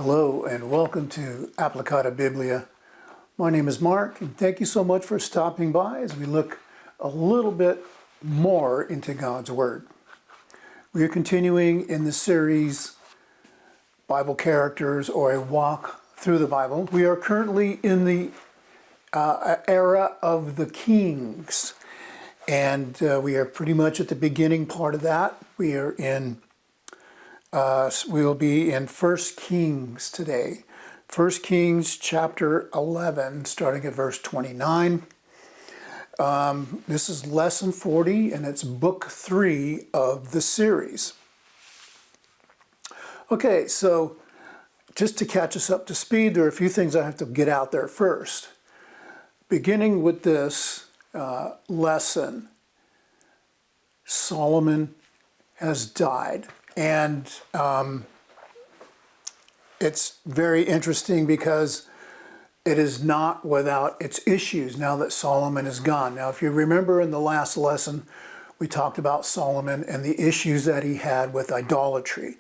Hello and welcome to Applicata Biblia. My name is Mark and thank you so much for stopping by as we look a little bit more into God's Word. We are continuing in the series Bible Characters or a Walk Through the Bible. We are currently in the era of the Kings, and we are pretty much at the beginning part of that. We will be in 1 Kings today. 1 Kings chapter 11, starting at verse 29. This is lesson 40, and it's book 3 of the series. Okay, so just to catch us up to speed, there are a few things I have to get out there first. Beginning with this lesson, Solomon has died. And it's very interesting because it is not without its issues now that Solomon is gone. Now, if you remember in the last lesson, we talked about Solomon and the issues that he had with idolatry.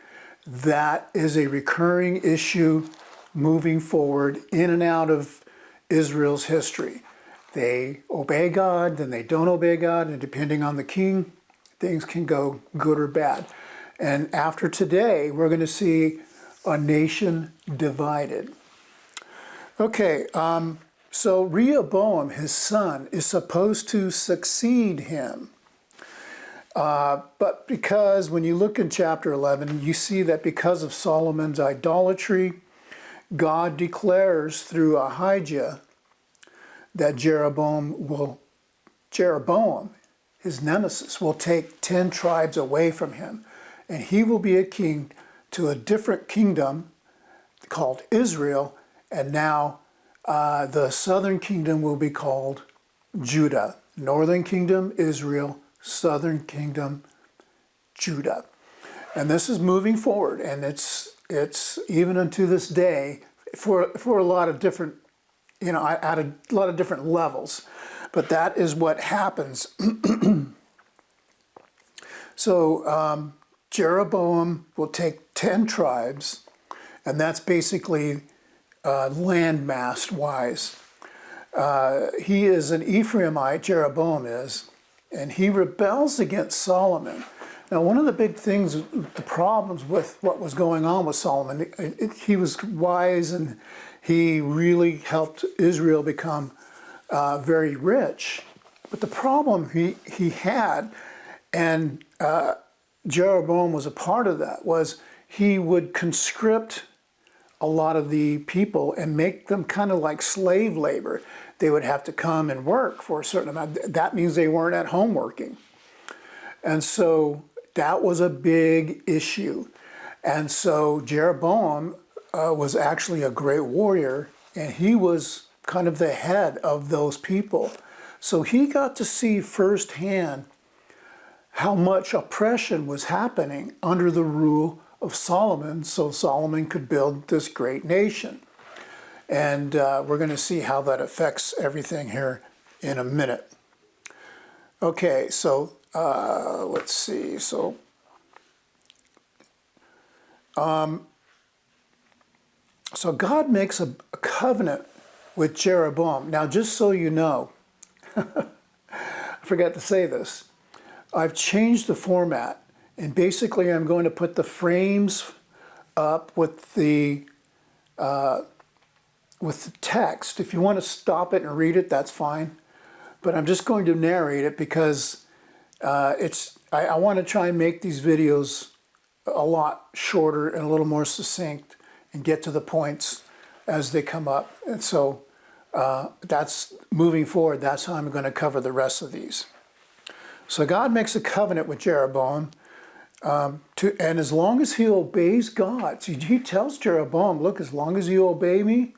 That is a recurring issue moving forward in and out of Israel's history. They obey God, then they don't obey God, and depending on the king, things can go good or bad. And after today, we're going to see a nation divided. Okay, so Rehoboam, his son, is supposed to succeed him. But because when you look in chapter 11, you see that because of Solomon's idolatry, God declares through Ahijah that Jeroboam, his nemesis, will take 10 tribes away from him. And he will be a king to a different kingdom called Israel. And now the southern kingdom will be called Judah. Northern kingdom, Israel. Southern kingdom, Judah. And this is moving forward. And it's even unto this day for a lot of different, at a lot of different levels. But that is what happens. So, Jeroboam will take 10 tribes, and that's basically landmass wise. He is an Ephraimite, Jeroboam is, and he rebels against Solomon. Now, one of the big things, the problems with what was going on with Solomon, he was wise and he really helped Israel become very rich. But the problem he had, and Jeroboam was a part of that, was he would conscript a lot of the people and make them kind of like slave labor. They would have to come and work for a certain amount. That means they weren't at home working. And so that was a big issue. And so Jeroboam was actually a great warrior, and he was kind of the head of those people. So he got to see firsthand how much oppression was happening under the rule of Solomon, so Solomon could build this great nation. And we're going to see how that affects everything here in a minute. Okay, so let's see. So God makes a covenant with Jeroboam. Now, just so you know, I forgot to say this. I've changed the format, and basically I'm going to put the frames up with the text. If you want to stop it and read it, that's fine. But I'm just going to narrate it because I want to try and make these videos a lot shorter and a little more succinct and get to the points as they come up. And so that's moving forward. That's how I'm going to cover the rest of these. So God makes a covenant with Jeroboam, and as long as he obeys God, see, he tells Jeroboam, look, as long as you obey me,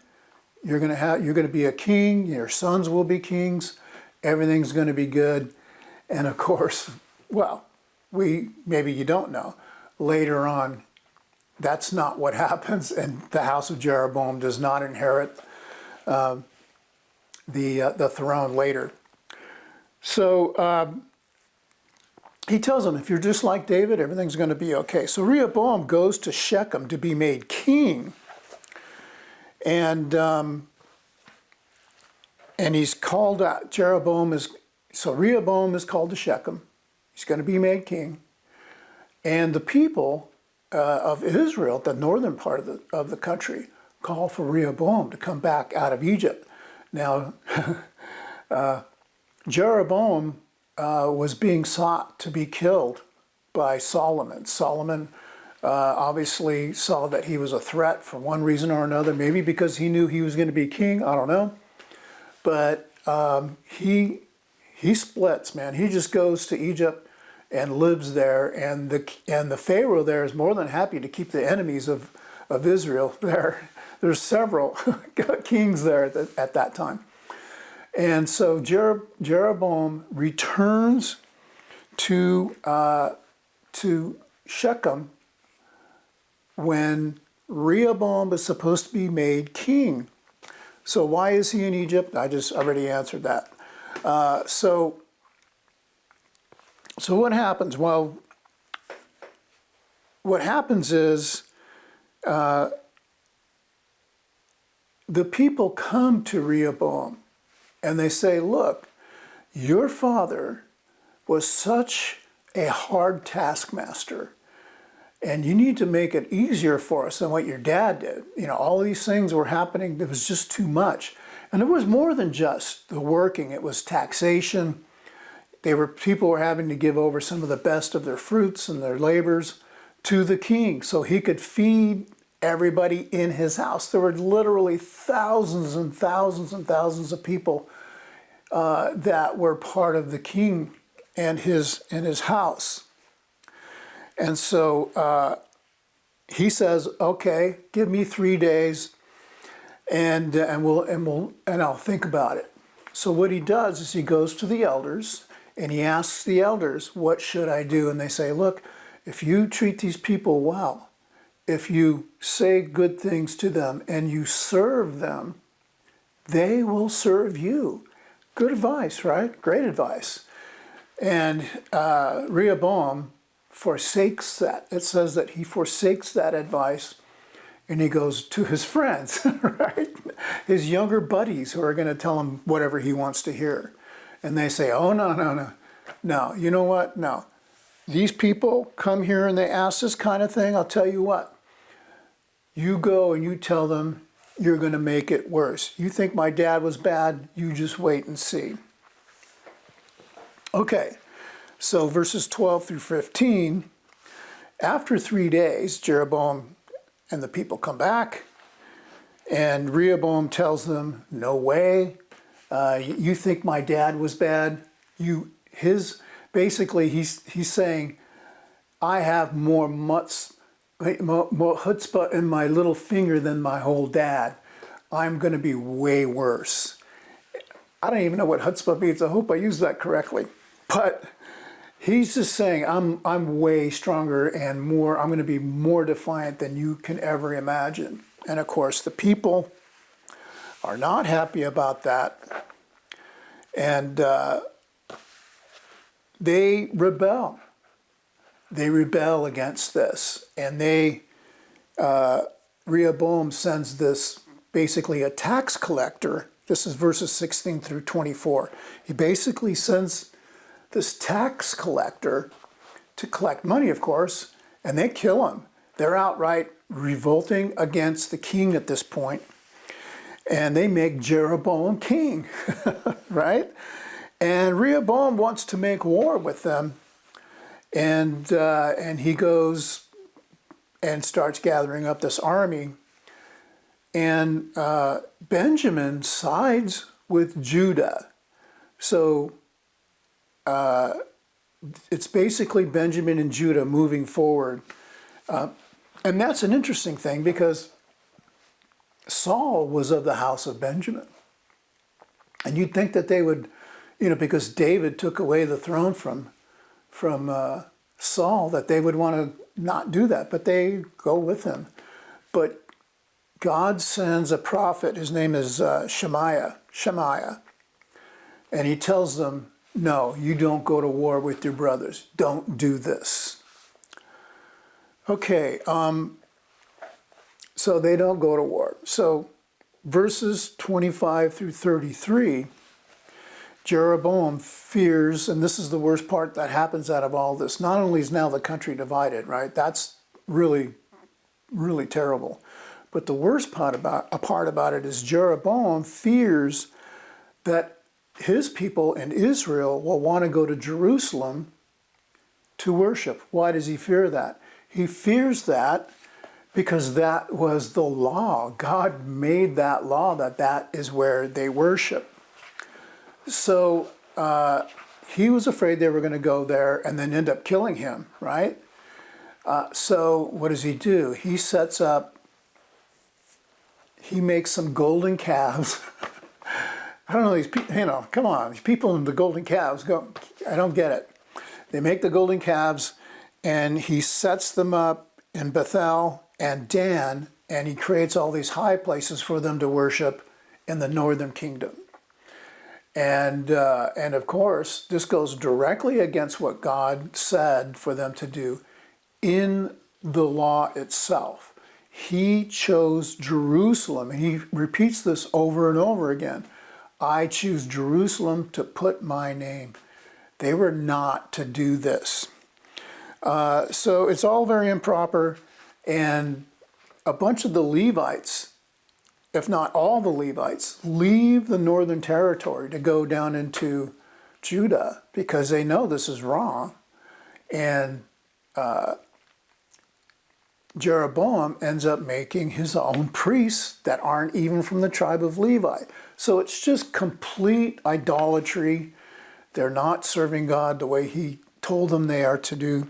you're going to be a king. Your sons will be kings. Everything's going to be good. And of course, well, maybe you don't know. Later on, that's not what happens, and the house of Jeroboam does not inherit the throne later. So he tells him, if you're just like David, everything's going to be okay. So Rehoboam goes to Shechem to be made king And he's called out, so Rehoboam is called to Shechem. He's going to be made king. And the people of Israel, the northern part of the country, call for Rehoboam to come back out of Egypt. Now, Jeroboam was being sought to be killed by Solomon. Solomon obviously saw that he was a threat for one reason or another, maybe because he knew he was going to be king, I don't know. But he splits, man. He just goes to Egypt and lives there, and the Pharaoh there is more than happy to keep the enemies of Israel there. There's several kings there at that time. And so Jeroboam returns to Shechem when Rehoboam is supposed to be made king. So why is he in Egypt? I just already answered that. So what happens? Well, what happens is the people come to Rehoboam and they say, look, your father was such a hard taskmaster, and you need to make it easier for us than what your dad did. You know, all these things were happening. It was just too much. And it was more than just the working. It was taxation. People were having to give over some of the best of their fruits and their labors to the king so he could feed everybody in his house. There were literally thousands and thousands and thousands of people that were part of the king and his house. And so he says, "Okay, give me 3 days, and I'll think about it." So what he does is he goes to the elders and he asks the elders, "What should I do?" And they say, "Look, if you treat these people well, if you say good things to them and you serve them, they will serve you." Good advice, right? Great advice. And Rehoboam forsakes that. It says that he forsakes that advice and he goes to his friends, right? His younger buddies who are going to tell him whatever he wants to hear. And they say, "Oh, no, you know what? No. These people come here and they ask this kind of thing. I'll tell you what. You go and you tell them you're going to make it worse. You think my dad was bad? You just wait and see." Okay, so verses 12 through 15, after 3 days, Jeroboam and the people come back, and Rehoboam tells them, "No way. You think my dad was bad? Basically, he's saying, I have more chutzpah in my little finger than my whole dad. I'm going to be way worse." I don't even know what chutzpah means. I hope I used that correctly. But he's just saying, I'm way stronger and more. I'm going to be more defiant than you can ever imagine. And of course, the people are not happy about that. And they rebel. They rebel against this. And Rehoboam sends this, basically a tax collector. This is verses 16 through 24. He basically sends this tax collector to collect money, of course, and they kill him. They're outright revolting against the king at this point, and they make Jeroboam king, right? And Rehoboam wants to make war with them, and he goes and starts gathering up this army. And Benjamin sides with Judah. So it's basically Benjamin and Judah moving forward. And that's an interesting thing because Saul was of the house of Benjamin. And you'd think that they would, because David took away the throne from Saul, that they would want to not do that, but they go with him. But God sends a prophet, his name is Shemaiah, and he tells them, "No, you don't go to war with your brothers. Don't do this." Okay, so they don't go to war. So verses 25 through 33, Jeroboam fears, and this is the worst part that happens out of all this. Not only is now the country divided, right? That's really, really terrible. But the worst part about it is Jeroboam fears that his people in Israel will want to go to Jerusalem to worship. Why does he fear that? He fears that because that was the law. God made that law that is where they worship. So he was afraid they were going to go there and then end up killing him, right? So what does he do? He sets up, he makes some golden calves. I don't know, these people, come on, these people in the golden calves, I don't get it. They make the golden calves and he sets them up in Bethel and Dan, and he creates all these high places for them to worship in the northern kingdom. And of course, this goes directly against what God said for them to do in the law itself. He chose Jerusalem. He repeats this over and over again. I choose Jerusalem to put my name. They were not to do this. So it's all very improper, and a bunch of the Levites, if not all the Levites, leave the northern territory to go down into Judah because they know this is wrong. And Jeroboam ends up making his own priests that aren't even from the tribe of Levi. So it's just complete idolatry. They're not serving God the way he told them they are to do.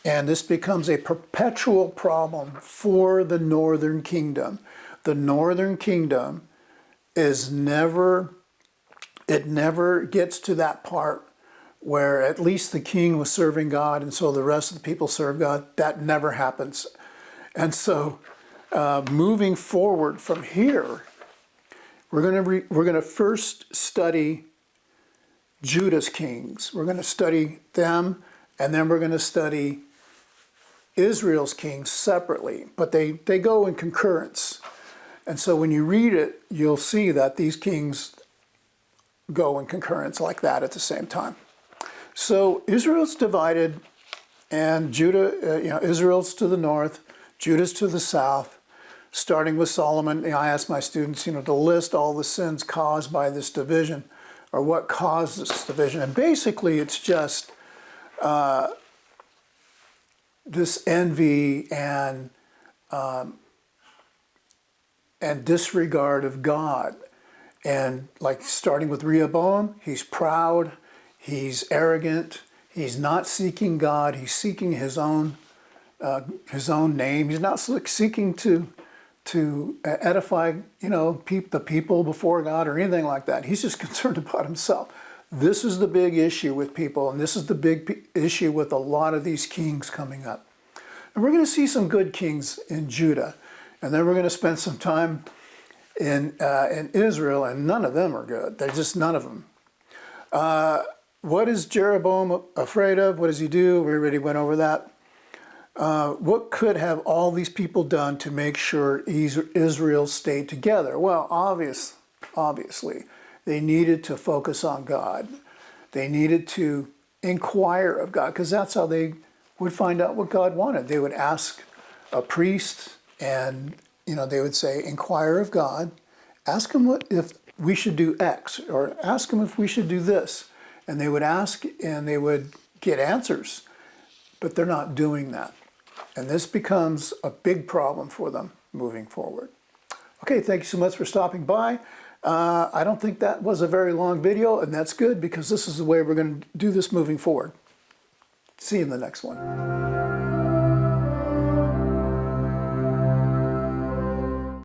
And this becomes a perpetual problem for the northern kingdom. The northern kingdom never gets to that part where at least the king was serving God and so the rest of the people serve God. That never happens. And so moving forward from here, we're going to first study Judah's kings. We're going to study them, and then we're going to study Israel's kings separately, but they go in concurrence. And so when you read it, you'll see that these kings go in concurrence like that at the same time. So Israel's divided, and Judah, Israel's to the north, Judah's to the south, starting with Solomon. I ask my students, to list all the sins caused by this division, or what caused this division. And basically it's just this envy and disregard of God. And like starting with Rehoboam, he's proud, he's arrogant, he's not seeking God, he's seeking his own name. He's not seeking to edify, the people before God or anything like that. He's just concerned about himself. This is the big issue with people, and this is the big issue with a lot of these kings coming up. And we're going to see some good kings in Judah, and then we're going to spend some time in Israel, and none of them are good. They're just none of them. What is Jeroboam afraid of? What does he do? We already went over that. What could have all these people done to make sure Israel stayed together? Well, obviously, they needed to focus on God. They needed to inquire of God, because that's how they would find out what God wanted. They would ask a priest, and they would say, inquire of God, ask him if we should do X, or ask him if we should do this. And they would ask, and they would get answers, but they're not doing that. And this becomes a big problem for them moving forward. Okay, thank you so much for stopping by. I don't think that was a very long video, and that's good because this is the way we're going to do this moving forward. See you in the next one.